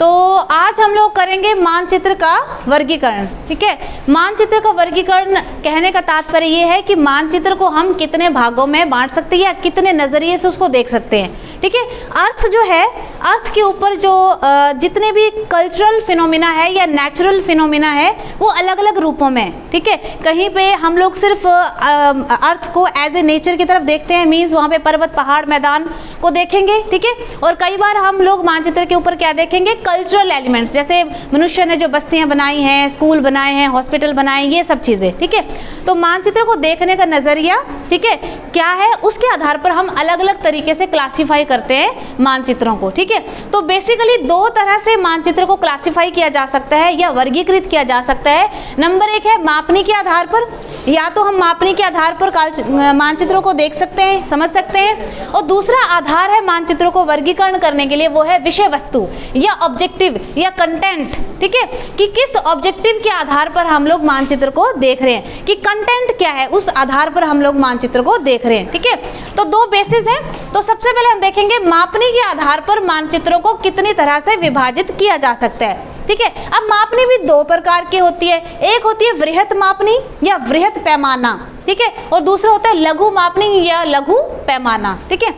तो आज हम लोग करेंगे मानचित्र का वर्गीकरण। ठीक है, मानचित्र का वर्गीकरण कहने का तात्पर्य ये है कि मानचित्र को हम कितने भागों में बांट सकते हैं या कितने नजरिए से उसको देख सकते हैं। ठीक है, अर्थ जो है, अर्थ के ऊपर जो जितने भी कल्चरल फिनोमिना है या नेचुरल फिनोमिना है वो अलग अलग रूपों में। ठीक है, कहीं पे हम लोग सिर्फ अर्थ को एज ए नेचर की तरफ देखते हैं, मीन्स वहाँ पे पर्वत पहाड़ मैदान को देखेंगे। ठीक है, और कई बार हम लोग मानचित्र के ऊपर क्या देखेंगे, कल्चरल एलिमेंट्स, जैसे मनुष्य ने जो बस्तियां बनाई हैं, स्कूल बनाए हैं, हॉस्पिटल बनाए, ये सब चीज़ें। ठीक है, तो मानचित्र को देखने का नज़रिया, ठीक है, क्या है, उसके आधार पर हम अलग अलग तरीके से क्लासीफाई करते हैं मानचित्रों को। ठीक है, तो बेसिकली दो तरह से मानचित्र को क्लासीफाई किया जा सकता है या वर्गीकृत किया जा सकता है। नंबर एक है मापनी के आधार पर, या तो हम मापनी के आधार पर मानचित्रों को देख सकते हैं, समझ सकते हैं, और दूसरा आधार है मानचित्रों को वर्गीकरण करने के लिए, वो है विषय वस्तु या ऑब्जेक्टिव या कंटेंट। ठीक है, कि किस ऑब्जेक्टिव के आधार पर हम लोग मानचित्र को देख रहे हैं, कि कंटेंट क्या है, उस आधार पर हम लोग मानचित्र को देख रहे हैं। ठीक है, तो दो बेसिस हैं। तो सबसे पहले हम देखेंगे मापनी के आधार पर मानचित्रों को कितनी तरह से विभाजित किया जा सकता है। ठीक है, अब मापनी भी दो प्रकार की होती है, एक होती है वृहत मापनी या वृहत पैमाना। ठीक है, और दूसरा होता है लघु मापनी या लघु पैमाना। ठीक है,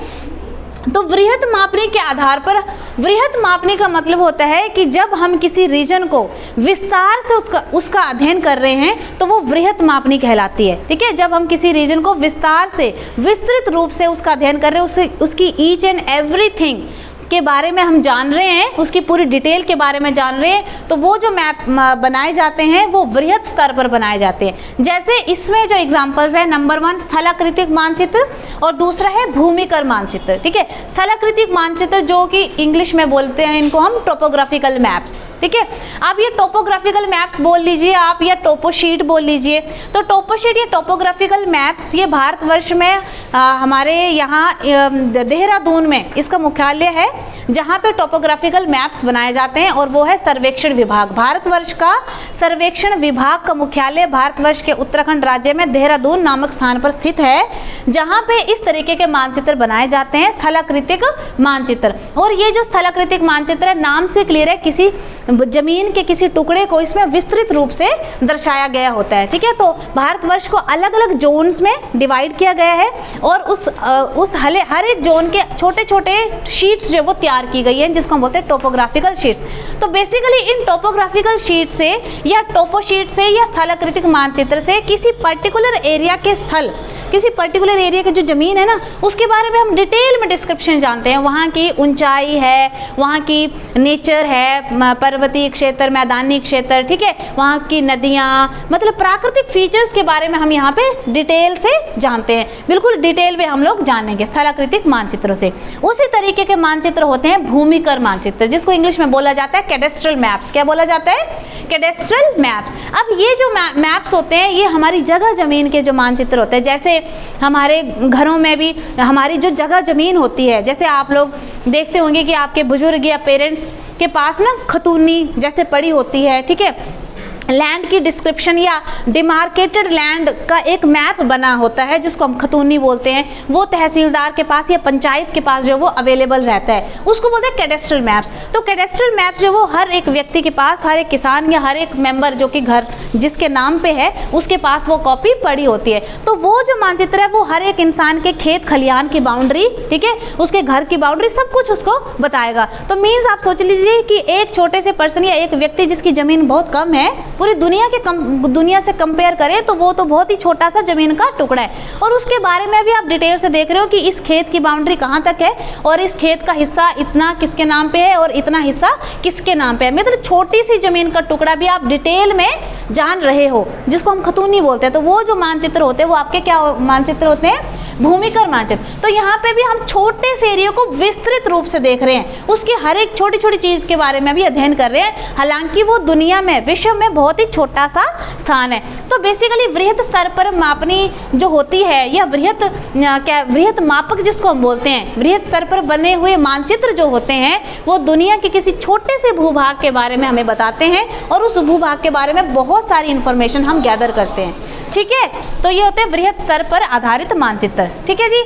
तो वृहत मापनी के आधार पर, वृहत मापनी का मतलब होता है कि जब हम किसी रीजन को विस्तार से उसका अध्ययन कर रहे हैं तो वो वृहत मापनी कहलाती है। ठीक है, जब हम किसी रीजन को विस्तार से, विस्तृत रूप से उसका अध्ययन कर रहे हैं, उसकी ईच एंड एवरीथिंग के बारे में हम जान रहे हैं, उसकी पूरी डिटेल के बारे में जान रहे हैं, तो वो जो मैप बनाए जाते हैं वो वृहत स्तर पर बनाए जाते हैं। जैसे इसमें जो एग्जांपल्स है, नंबर 1 स्थलाकृतिक मानचित्र और दूसरा है भूमिकर मानचित्र। ठीक है, स्थलाकृतिक मानचित्र जो कि इंग्लिश में बोलते हैं इनको हम टोपोग्राफिकल मैप्स। ठीक है, आप ये टोपोग्राफिकल मैप्स बोल लीजिए आप, या टोपोशीट बोल लीजिए। तो टोपोशीट या टोपोग्राफिकल मैप्स ये भारतवर्ष में हमारे यहाँ देहरादून में इसका मुख्यालय है, जहाँ पे टोपोग्राफिकल मैप्स बनाए जाते हैं, और वो है सर्वेक्षण विभाग। भारतवर्ष का सर्वेक्षण विभाग का मुख्यालय भारतवर्ष के उत्तराखंड राज्य में देहरादून नामक स्थान पर स्थित है, जहाँ पे इस तरीके के मानचित्र बनाए जाते हैं, स्थलाकृतिक मानचित्र। और ये जो स्थलाकृतिक मानचित्र है, नाम से क्लियर है, किसी जमीन के किसी टुकड़े को इसमें विस्तृत रूप से दर्शाया गया होता है। ठीक है, तो भारतवर्ष को अलग अलग जोन्स में डिवाइड किया गया है, और उस हर एक जोन के छोटे छोटे शीट्स जो वो तैयार की गई है, जिसको हम बोलते हैं टोपोग्राफिकल शीट्स। तो बेसिकली इन टोपोग्राफिकल शीट से या टोपो शीट से या स्थलाकृतिक मानचित्र से किसी पर्टिकुलर एरिया के स्थल, किसी पर्टिकुलर एरिया की जो ज़मीन है ना, उसके बारे में हम डिटेल में डिस्क्रिप्शन जानते हैं। वहाँ की ऊंचाई है, वहाँ की नेचर है, पर्वतीय क्षेत्र, मैदानी क्षेत्र, ठीक है, वहाँ की नदियाँ, मतलब प्राकृतिक फीचर्स के बारे में हम यहाँ पे डिटेल से जानते हैं। बिल्कुल डिटेल में हम लोग जानेंगे स्थलाकृतिक मानचित्रों से। उसी तरीके के मानचित्र होते हैं भूमिकर मानचित्र, जिसको इंग्लिश में बोला जाता है कैडेस्ट्रल मैप्स। क्या बोला जाता है? Cadastral maps. अब ये जो मैप्स होते हैं, ये हमारी जगह ज़मीन के जो मानचित्र होते हैं, जैसे हमारे घरों में भी हमारी जो जगह ज़मीन होती है, जैसे आप लोग देखते होंगे कि आपके बुजुर्ग या पेरेंट्स के पास ना खतूनी जैसे पड़ी होती है। ठीक है, लैंड की डिस्क्रिप्शन या डिमार्केटेड लैंड का एक मैप बना होता है, जिसको हम खतूनी बोलते हैं, वो तहसीलदार के पास या पंचायत के पास जो वो अवेलेबल रहता है, उसको बोलते हैं कैडेस्ट्रल मैप्स। तो कैडेस्ट्रल मैप्स जो वो हर एक व्यक्ति के पास, हर एक किसान या हर एक मेंबर जो कि घर जिसके नाम पे है, उसके पास वो कॉपी पड़ी होती है। तो वो जो मानचित्र है वो हर एक इंसान के खेत खलिहान की बाउंड्री, ठीक है, उसके घर की बाउंड्री, सब कुछ उसको बताएगा। तो मीन्स आप सोच लीजिए कि एक छोटे से पर्सन या एक व्यक्ति जिसकी ज़मीन बहुत कम है, पूरी दुनिया से कंपेयर करें तो वो तो बहुत ही छोटा सा जमीन का टुकड़ा है, और उसके बारे में भी आप डिटेल से देख रहे हो कि इस खेत की बाउंड्री कहाँ तक है, और इस खेत का हिस्सा इतना किसके नाम पे है और इतना हिस्सा किसके नाम पे है। मतलब छोटी सी जमीन का टुकड़ा भी आप डिटेल में जान रहे हो, जिसको हम खतूनी बोलते हैं। तो वो जो मानचित्र होते हैं वो आपके क्या मानचित्र होते हैं? भूमिकर मानचित्र। तो यहाँ पे भी हम छोटे से एरिया को विस्तृत रूप से देख रहे हैं, उसकी हर एक छोटी छोटी चीज़ के बारे में भी अध्ययन कर रहे हैं, हालांकि वो दुनिया में, विश्व में बहुत ही छोटा सा स्थान है। तो बेसिकली वृहत स्तर पर मापनी जो होती है, या वृहत मापक जिसको हम बोलते हैं, वृहत स्तर पर बने हुए मानचित्र जो होते हैं, वो दुनिया के किसी छोटे से भूभाग के बारे में हमें बताते हैं, और उस भूभाग के बारे में बहुत सारी इंफॉर्मेशन हम गैदर करते हैं। ठीक है, तो ये होते हैं वृहत स्तर पर आधारित मानचित्र। ठीक है जी।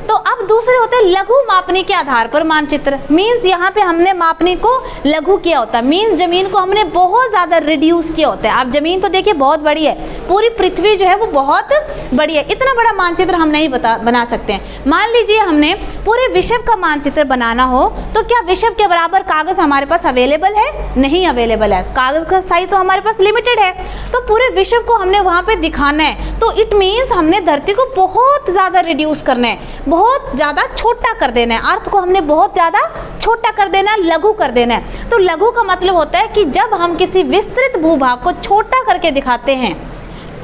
तो अब दूसरे होते हैं लघु मापनी के आधार पर मानचित्र। मीन्स यहाँ पे हमने मापनी को लघु किया होता है, मीन्स जमीन को हमने बहुत ज़्यादा रिड्यूस किया होता है। आप जमीन तो देखिए बहुत बड़ी है, पूरी पृथ्वी जो है वो बहुत बड़ी है, इतना बड़ा मानचित्र हम नहीं बना सकते हैं। मान लीजिए हमने पूरे विश्व का मानचित्र बनाना हो तो क्या विश्व के बराबर कागज़ हमारे पास अवेलेबल है? नहीं अवेलेबल है, कागज़ का साइज तो हमारे पास लिमिटेड है। तो पूरे विश्व को हमने वहाँ पे दिखाना है, तो इट मीन्स हमने धरती को बहुत ज़्यादा रिड्यूस करना है, बहुत ज़्यादा छोटा कर देना है, अर्थ को हमने बहुत ज़्यादा छोटा कर देना है, लघु कर देना है। तो लघु का मतलब होता है कि जब हम किसी विस्तृत भूभाग को छोटा करके दिखाते हैं,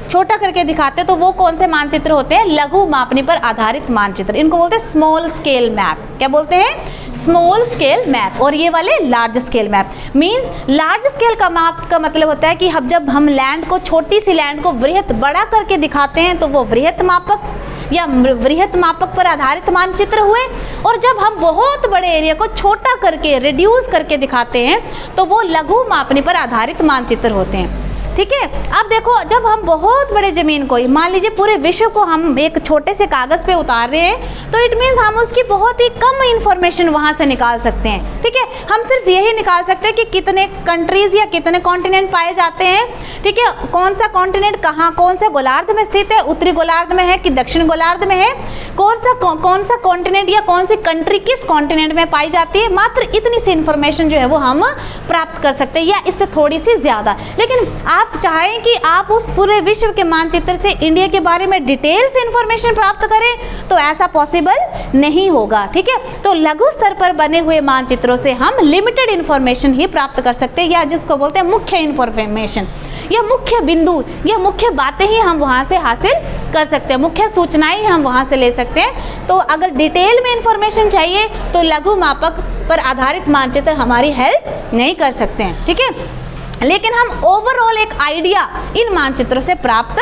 छोटा करके दिखाते तो वो कौन से मानचित्र होते हैं? लघु मापनी पर आधारित मानचित्र। इनको बोलते हैं स्मॉल स्केल मैप। क्या बोलते हैं? Small scale map. और ये वाले large scale map. Means large scale का मैप का मतलब होता है कि जब हम लैंड को, छोटी सी लैंड को वृहत बड़ा करके दिखाते हैं तो वो वृहत मापक या वृहत मापक पर आधारित मानचित्र हुए। और जब हम बहुत बड़े एरिया को छोटा करके, रिड्यूस करके दिखाते हैं तो वो लघु मापनी पर आधारित मानचित्र होते हैं। ठीक है, अब देखो जब हम बहुत बड़े ज़मीन को, मान लीजिए पूरे विश्व को हम एक छोटे से कागज़ पे उतार रहे हैं, तो इट मीन्स हम उसकी बहुत ही कम इंफॉर्मेशन वहाँ से निकाल सकते हैं। ठीक है, हम सिर्फ यही निकाल सकते हैं कि कितने कंट्रीज़ या कितने कॉन्टिनेंट पाए जाते हैं। ठीक है, कौन सा कॉन्टिनेंट कहाँ, कौन से गोलार्ध में स्थित है, उत्तरी गोलार्ध में है कि दक्षिण गोलार्ध में है, कौन सा कॉन्टिनेंट या कौन सी कंट्री किस कॉन्टिनेंट में पाई जाती है। मात्र इतनी सी इन्फॉर्मेशन जो है वो हम प्राप्त कर सकते हैं, या इससे थोड़ी सी ज़्यादा। लेकिन आप चाहें कि आप उस पूरे विश्व के मानचित्र से इंडिया के बारे में डिटेल से इंफॉर्मेशन प्राप्त करें तो ऐसा पॉसिबल नहीं होगा। ठीक है, तो लघु स्तर पर बने हुए मानचित्रों से हम लिमिटेड इंफॉर्मेशन ही प्राप्त कर सकते हैं, या जिसको बोलते हैं मुख्य इंफॉर्मेशन, या मुख्य बिंदु या मुख्य बातें ही हम वहाँ से हासिल कर सकते हैं, मुख्य सूचनाएं हम वहाँ से ले सकते हैं। तो अगर डिटेल में इंफॉर्मेशन चाहिए तो लघु मापक पर आधारित मानचित्र हमारी हेल्प नहीं कर सकते हैं। ठीक है, लेकिन हम ओवरऑल एक आइडिया इन मानचित्रों से प्राप्त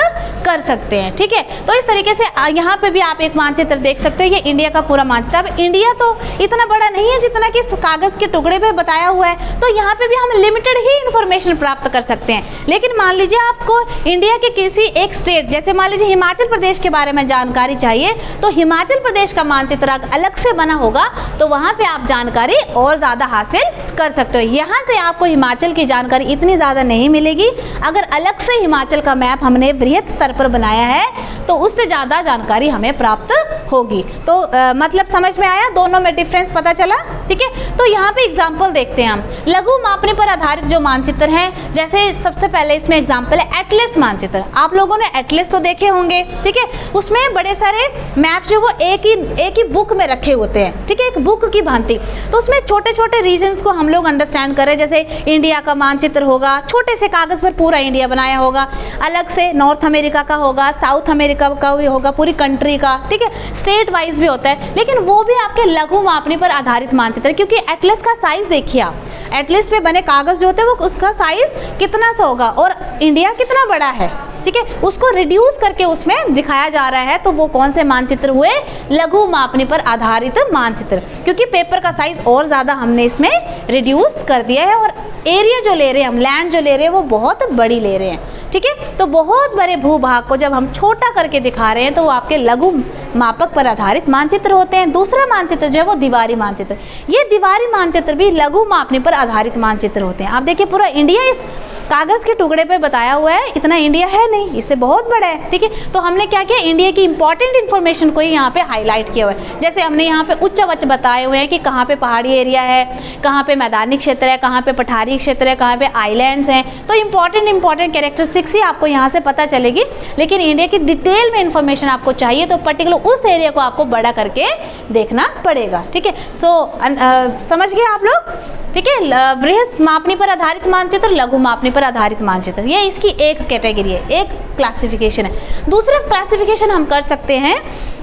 कर सकते हैं। ठीक है, तो इस तरीके से यहाँ पे भी आप एक मानचित्र देख सकते हो, ये इंडिया का पूरा मानचित्र। अब इंडिया तो इतना बड़ा नहीं है जितना कि कागज़ के टुकड़े पे बताया हुआ है, तो यहाँ पे भी हम लिमिटेड ही इंफॉर्मेशन प्राप्त कर सकते हैं। लेकिन मान लीजिए आपको इंडिया के किसी एक स्टेट, जैसे मान लीजिए हिमाचल प्रदेश के बारे में जानकारी चाहिए, तो हिमाचल प्रदेश का मानचित्र अलग से बना होगा तो वहाँ पर आप जानकारी और ज़्यादा हासिल कर सकते हो। यहाँ से आपको हिमाचल की जानकारी इतनी ज़्यादा नहीं मिलेगी। अगर अलग से हिमाचल का मैप हमने वृहत स्तर पर बनाया है तो उससे ज़्यादा जानकारी हमें प्राप्त होगी। तो मतलब समझ में आया, दोनों में डिफरेंस पता चला। ठीक है, तो यहाँ पे एग्जाम्पल देखते हैं हम लघु मापनी पर आधारित जो मानचित्र हैं। जैसे सबसे पहले इसमें एग्जाम्पल है एटलस मानचित्र। आप लोगों ने एटलस तो देखे होंगे। ठीक है, उसमें बड़े सारे मैप जो वो एक ही बुक में रखे होते हैं। ठीक है, एक बुक की भांति। तो उसमें छोटे छोटे रीजन्स को हम लोग अंडरस्टैंड करें, जैसे इंडिया का मानचित्र होगा, छोटे से कागज़ पर पूरा इंडिया बनाया होगा, अलग से नॉर्थ अमेरिका का होगा, साउथ अमेरिका का भी होगा, पूरी कंट्री का। ठीक है, स्टेट वाइज भी होता है, लेकिन वो भी आपके लघु मापनी पर आधारित मानचित्र है। क्योंकि एटलस का साइज देखिए आप, एटलस पे बने कागज़ जो होते हैं वो उसका साइज कितना सा होगा और इंडिया कितना बड़ा है। ठीक है, उसको रिड्यूस करके उसमें दिखाया जा रहा है, तो वो कौन से मानचित्र हुए? लघु मापनी पर आधारित मानचित्र। क्योंकि पेपर का साइज और ज़्यादा हमने इसमें रिड्यूस कर दिया है और एरिया जो ले रहे हैं हम, लैंड जो ले रहे हैं वो बहुत बड़ी ले रहे हैं। ठीक है, तो बहुत बड़े भूभाग को जब हम छोटा करके दिखा रहे हैं तो वो आपके लघु मापक पर आधारित मानचित्र होते हैं। दूसरा मानचित्र जो है वो दीवारी मानचित्र। ये दीवारी मानचित्र भी लघु मापनी पर आधारित मानचित्र होते हैं। आप देखिए पूरा इंडिया इस कागज़ के टुकड़े पे बताया हुआ है, इतना इंडिया है नहीं, इससे बहुत बड़ा है। ठीक है, तो हमने क्या किया, इंडिया की इंपॉर्टेंट इन्फॉर्मेशन को ही यहाँ पे हाईलाइट किया हुआ है। जैसे हमने यहाँ पे उच्च वच्च बताए हुए हैं कि कहाँ पे पहाड़ी एरिया है, कहाँ पे मैदानी क्षेत्र है, कहाँ पे पठारी क्षेत्र है, कहाँ पे आइलैंड्स हैं। तो इंपॉर्टेंट कैरेक्टरिस्टिक्स ही आपको यहाँ से पता चलेगी। लेकिन इंडिया की डिटेल में इंफॉर्मेशन आपको चाहिए तो पर्टिकुलर उस एरिया को आपको बड़ा करके देखना पड़ेगा। ठीक है, समझ गए आप लोग? ठीक है, वृहत मापनी पर आधारित मानचित्र, लघु मापनी पर आधारित मानचित्र, ये इसकी एक कैटेगरी है, एक क्लासिफिकेशन है। दूसरा क्लासिफिकेशन हम कर सकते हैं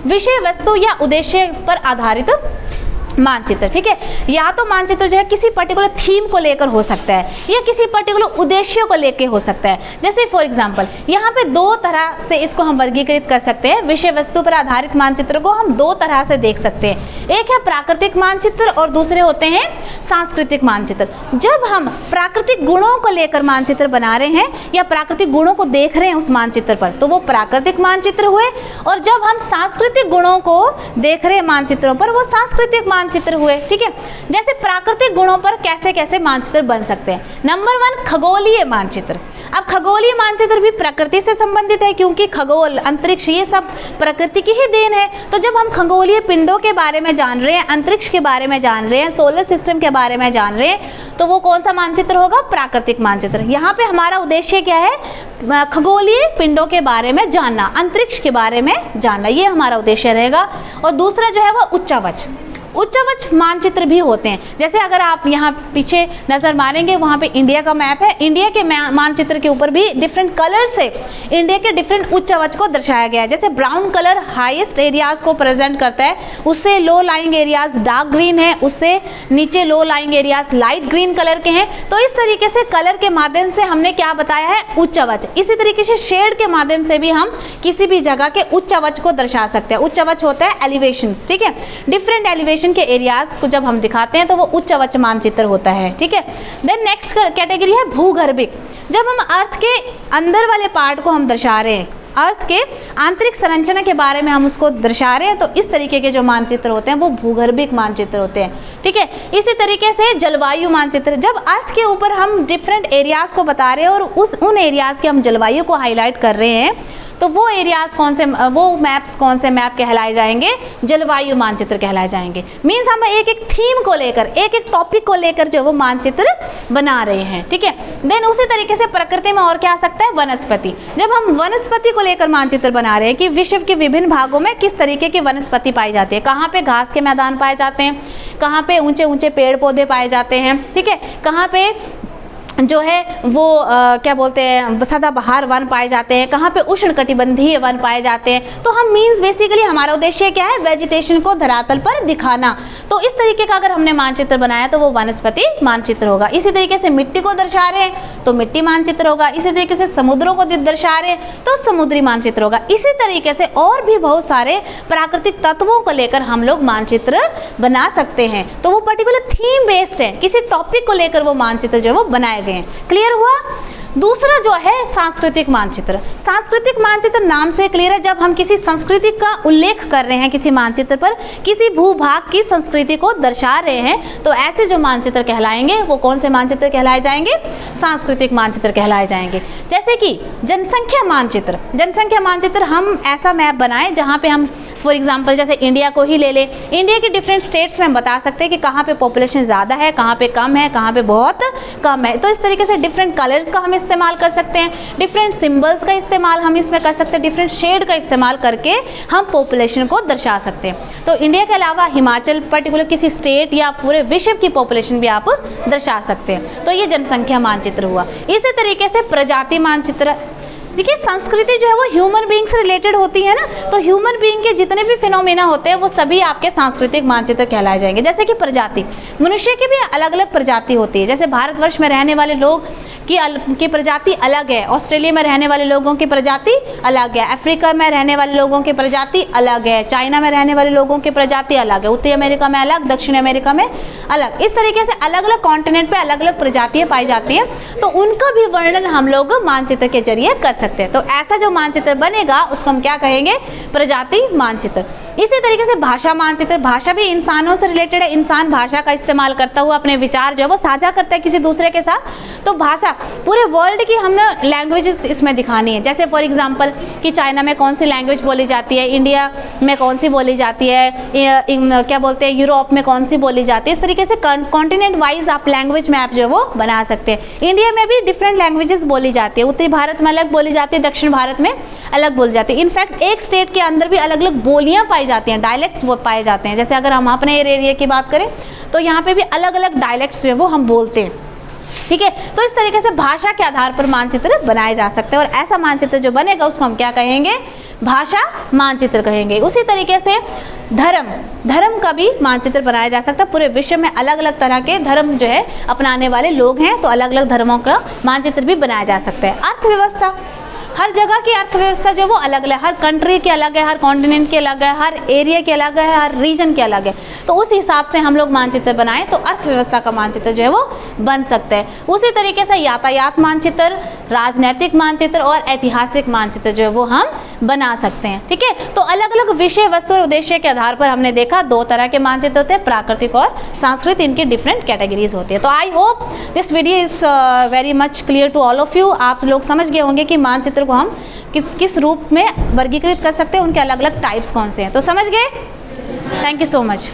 विषय वस्तु या उद्देश्य पर आधारित मानचित्र, ठीक है। या तो मानचित्र जो है किसी पर्टिकुलर थीम को लेकर हो सकता है या किसी पर्टिकुलर उद्देश्य को लेकर हो सकता है। जैसे फॉर एग्जांपल यहाँ पे दो तरह से इसको हम वर्गीकृत कर सकते हैं। विषय वस्तु पर आधारित मानचित्र को हम दो तरह से देख सकते हैं। एक है प्राकृतिक मानचित्र और दूसरे होते हैं सांस्कृतिक मानचित्र। जब हम प्राकृतिक गुणों को लेकर मानचित्र बना रहे हैं या प्राकृतिक गुणों को देख रहे हैं उस मानचित्र पर, तो वो प्राकृतिक मानचित्र हुए, और जब हम सांस्कृतिक गुणों को देख रहे हैं मानचित्रों पर, वो सांस्कृतिक मानचित्र हुए, ठीक है। जैसे प्राकृतिक गुणों पर कैसे कैसे मानचित्र बन सकते हैं। नंबर 1, खगोलीय मानचित्र। अब खगोलीय मानचित्र भी प्रकृति से संबंधित है, क्योंकि खगोल, अंतरिक्ष, ये सब प्रकृति की ही देन है। तो जब हम खगोलीय पिंडों के बारे में जान रहे हैं, अंतरिक्ष के बारे में जान रहे हैं, सोलर सिस्टम के बारे में जान रहे हैं, तो वो कौन सा मानचित्र होगा? प्राकृतिक मानचित्र। यहाँ पे हमारा उद्देश्य क्या है? खगोलीय पिंडों के बारे में जानना, अंतरिक्ष के बारे में जानना, ये हमारा उद्देश्य रहेगा। और दूसरा जो है वो उच्चावच मानचित्र भी होते हैं। जैसे अगर आप यहाँ पीछे नजर मारेंगे, वहाँ पे इंडिया का मैप है। इंडिया के मानचित्र के ऊपर भी डिफरेंट कलर से इंडिया के डिफरेंट उच्चावच को दर्शाया गया है। जैसे ब्राउन कलर हाईएस्ट एरियाज को प्रेजेंट करता है, उससे low lying areas dark green है, उससे नीचे low lying areas light green colour के हैं। तो इस तरीके से कलर के माध्यम से हमने क्या बताया है? उच्चावच। इसी तरीके से शेड के माध्यम से भी हम किसी भी जगह के उच्चावच को दर्शा सकते हैं। उच्चावच होता है एलिवेशंस, ठीक है। डिफरेंट एलिवेशन के एरियाज को जब हम दिखाते हैं तो वो उच्चावच मानचित्र होता है, ठीक है। देन नेक्स्ट कैटेगरी है भूगर्भिक। जब हम अर्थ के अंदर वाले पार्ट को हम दर्शा रहे हैं, अर्थ के आंतरिक संरचना के बारे में हम उसको दर्शा रहे हैं, तो इस तरीके के जो मानचित्र होते हैं वो भूगर्भिक मानचित्र होते हैं, ठीक है। इसी तरीके से जलवायु मानचित्र, जब अर्थ के ऊपर हम डिफरेंट एरियाज को बता रहे हैं और उन एरियाज के हम जलवायु को हाईलाइट कर रहे हैं, तो वो एरियाज कौन से, वो मैप्स कौन से मैप कहलाए जाएंगे? जलवायु मानचित्र कहलाए जाएंगे। मीन्स हम एक एक थीम को लेकर, एक एक टॉपिक को लेकर जो वो मानचित्र बना रहे हैं, ठीक है। देन उसी तरीके से प्रकृति में और क्या आ सकता है? वनस्पति। जब हम वनस्पति को लेकर मानचित्र बना रहे हैं कि विश्व के विभिन्न भागों में किस तरीके की वनस्पति पाई जाती है, कहाँ पे घास के मैदान पाए जाते हैं, कहाँ पे ऊंचे ऊंचे पेड़ पौधे पाए जाते हैं, ठीक है, कहाँ पे जो है वो क्या बोलते हैं सदाबहार वन पाए जाते हैं, कहाँ पे उष्णकटिबंधीय वन पाए जाते हैं। तो हम मीन्स बेसिकली हमारा उद्देश्य क्या है? वेजिटेशन को धरातल पर दिखाना। तो इस तरीके का अगर हमने मानचित्र बनाया तो वो वनस्पति मानचित्र होगा। इसी तरीके से मिट्टी को दर्शा रहे हैं तो मिट्टी मानचित्र होगा। इसी तरीके से समुद्रों को दर्शा रहे हैं तो समुद्री मानचित्र होगा। इसी तरीके से और भी बहुत सारे प्राकृतिक तत्वों को लेकर हम लोग मानचित्र बना सकते हैं। तो वो पर्टिकुलर थीम बेस्ड है, किसी टॉपिक को लेकर वो मानचित्र जो है वो बनाए गए हैं। क्लियर हुआ? दूसरा जो है सांस्कृतिक मानचित्र। सांस्कृतिक मानचित्र नाम से क्लियर है, जब हम किसी संस्कृति का उल्लेख कर रहे हैं, किसी मानचित्र पर किसी भूभाग की संस्कृति को दर्शा रहे हैं, तो ऐसे जो मानचित्र कहलाएंगे वो कौन से मानचित्र कहलाए जाएंगे? सांस्कृतिक मानचित्र कहलाए जाएंगे। जैसे कि जनसंख्या मानचित्र। जनसंख्या मानचित्र हम ऐसा मैप बनाएं जहाँ पे हम फॉर एग्जाम्पल जैसे इंडिया को ही ले लें, इंडिया के डिफरेंट स्टेट्स में हम बता सकते हैं कि कहाँ पे पॉपुलेशन ज़्यादा है, कहाँ पे कम है, कहाँ पे बहुत कम है। तो इस तरीके से डिफरेंट कलर्स का हम इस्तेमाल कर सकते हैं, डिफरेंट सिंबल्स का इस्तेमाल हम इसमें कर सकते हैं, डिफरेंट शेड का इस्तेमाल करके हम पॉपुलेशन को दर्शा सकते हैं। तो इंडिया के अलावा हिमाचल, पर्टिकुलर किसी स्टेट या पूरे विश्व की पॉपुलेशन भी आप दर्शा सकते हैं। तो ये जनसंख्या मानचित्र हुआ। इसी तरीके से प्रजाति मानचित्र। देखिए संस्कृति जो है वो ह्यूमन बीइंग से रिलेटेड होती है ना, तो ह्यूमन बीइंग के जितने भी फिनोमेना होते हैं वो सभी आपके सांस्कृतिक मानचित्र कहलाए जाएंगे। जैसे कि प्रजाति, मनुष्य की भी अलग अलग प्रजाति होती है। जैसे भारतवर्ष में रहने वाले लोग की प्रजाति अलग है, ऑस्ट्रेलिया में रहने वाले लोगों की प्रजाति अलग है, अफ्रीका में रहने वाले लोगों की प्रजाति अलग है, चाइना में रहने वाले लोगों की प्रजाति अलग है, उत्तरी अमेरिका में अलग, दक्षिण अमेरिका में अलग। इस तरीके से अलग अलग कॉन्टिनेंट पे अलग अलग प्रजातियाँ पाई जाती हैं, तो उनका भी वर्णन हम लोग मानचित्र के जरिए कर सकते हैं। तो ऐसा जो मानचित्र बनेगा उसको हम क्या कहेंगे? प्रजाति मानचित्र। इसी तरीके से भाषा मानचित्र। भाषा भी इंसानों से रिलेटेड है, इंसान भाषा का इस्तेमाल करता हुआ अपने विचार जो है वो साझा करता है किसी दूसरे के साथ। तो भाषा पूरे वर्ल्ड की हमने लैंग्वेजेस इसमें दिखानी है। जैसे फॉर एग्जांपल कि चाइना में कौन सी लैंग्वेज बोली जाती है, इंडिया में कौन सी बोली जाती है, क्या बोलते हैं यूरोप में कौन सी बोली जाती है। इस तरीके से कॉन्टिनेंट वाइज आप लैंग्वेज मैप जो है वो बना सकते हैं। इंडिया में भी डिफरेंट लैंग्वेजेस बोली जाती है, उत्तरी भारत में अलग बोली जाती है, दक्षिण भारत में अलग बोली जाती है। इनफैक्ट एक स्टेट के अंदर भी अलग अलग बोलियाँ पाई जाती हैं, डायलेक्ट्स वो पाए जाते हैं। जैसे अगर हम अपने एरिया की बात करें तो यहाँ पे भी अलग अलग डायलेक्ट्स जो है वो हम बोलते हैं, ठीक है। तो इस तरीके से भाषा के आधार पर मानचित्र बनाए जा सकते हैं और ऐसा मानचित्र जो बनेगा उसको हम क्या कहेंगे? भाषा मानचित्र कहेंगे। उसी तरीके से धर्म का भी मानचित्र बनाया जा सकता है। पूरे विश्व में अलग अलग तरह के धर्म जो है अपनाने वाले लोग हैं, तो अलग अलग धर्मों का मानचित्र भी बनाया जा सकता है। अर्थव्यवस्था, हर जगह की अर्थव्यवस्था जो है वो अलग अलग, हर कंट्री के अलग है, हर कॉन्टिनेंट के अलग है, हर एरिया के अलग है, हर रीजन के अलग है। तो उस हिसाब से हम लोग मानचित्र बनाएं तो अर्थव्यवस्था का मानचित्र जो है वो बन सकता है। उसी तरीके से यातायात मानचित्र, राजनैतिक मानचित्र और ऐतिहासिक मानचित्र जो है वो हम बना सकते हैं। ठीक है, तो अलग अलग विषय, वस्तु और उद्देश्य के आधार पर हमने देखा 2 तरह के मानचित्र होते हैं, प्राकृतिक और सांस्कृतिक, इनकी डिफरेंट कैटेगरीज होती है। तो I hope this video is very much clear to all of you. आप लोग समझ गए होंगे कि मानचित्र को हम किस किस रूप में वर्गीकृत कर सकते हैं, उनके अलग अलग टाइप्स कौन से हैं। तो समझ गए? Thank you so much.